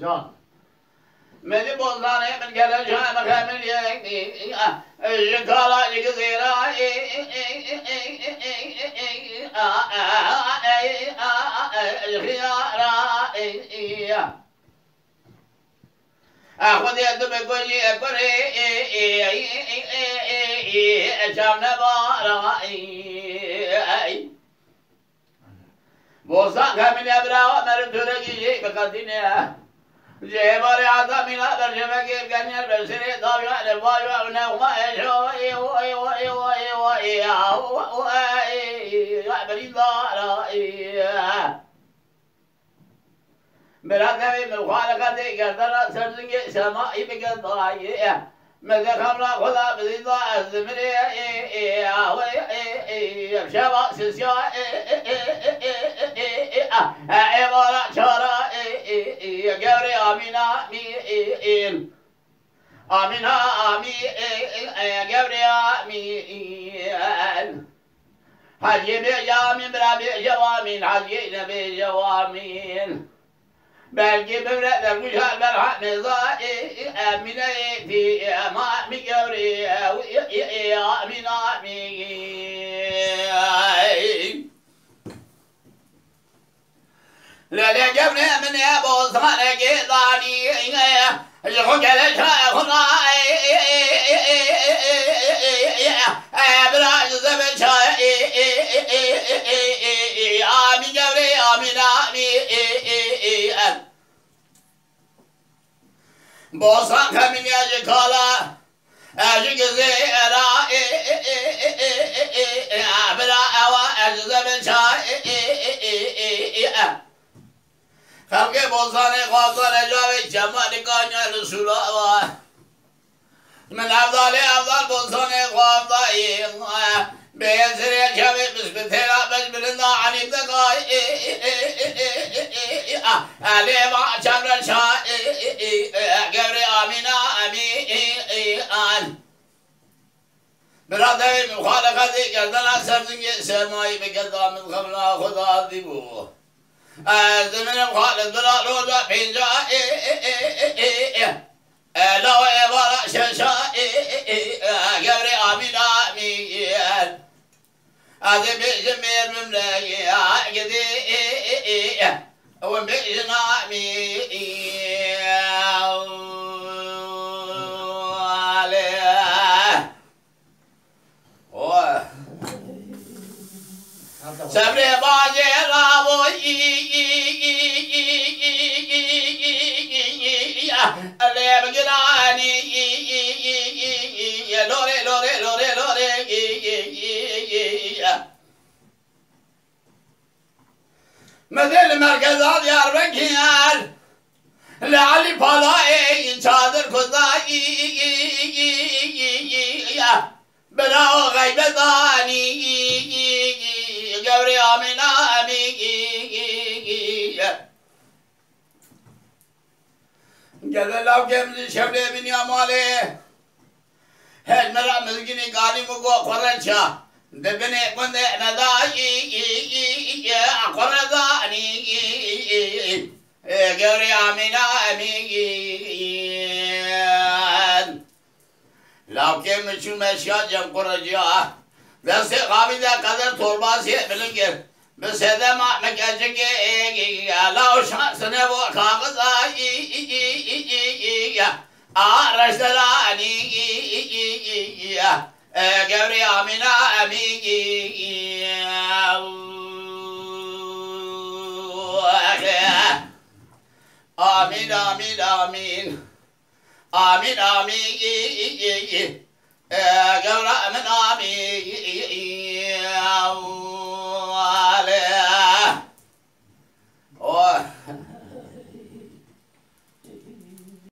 John. ملي بوزاني من قال جاء مكان جكالا جزيرة الخيارة أخذ يد بقولي أقري أشام نبارا بوزان كمن يبرا مرتولي بقدينه جبار عظمنا برجمك الجنير بسري ضابع لبايع ونغمة بريد دارا برادة مخالقة قدرة سرزنج سماء بقضاي ماذا خمرا خدا بريد الزمري شباب سسيا عبارة شارع جوري آمينا مين آمينا آمين جوري آمين حجي بجامين برابي جوامين حجي نبي جوامين بلقي بمرأة المشهد برحق نظائي آمين في أمامي جوري آمين آمين لا جبنا من يا بوز ما قيضاني الحق لشاخنا براج زمن شاي آمين جبري آمين آمين بوزان كمين يا جكالا أجيك زيرا براج زمن شاي خلق بوزاني خاصة جاوي جمال كانيا رسول الله من أفضل بوزاني خاصة بيسر جاوي بسبتلا بسبتنا عن الدقاء علي ما شمر الشاء قبر آمنا أمين برادة مخالقة قدنا سرزنج سرماي بقدام من خبرنا خدا ديبو زمن خالد بلا روزا بينجا لو عبارة شاشا قبري آمين آمين هذا بيجمير مملاي قدي وبيجنا آمين سبري باجي رابو اللي بقراني لوري لوري لوري لوري مثل مركز ديار بكيال لعلي فلاي شادر كذاي براو غيبة داني قبري آمين آمين قال الله كم شبه من يامالي هل مرا مزجني قالي مقو قرنشا دبني بندي نداي قرداني قبري آمين آمين لو كم شو مشيا جم قرجا بس قابل قدر ترباسي بلنجر بس هذا ما مكانك لا شخص نبو كاغذ رشداني قبري آمنا أمين آمين آمين آمين آمين آمين قبر من آمين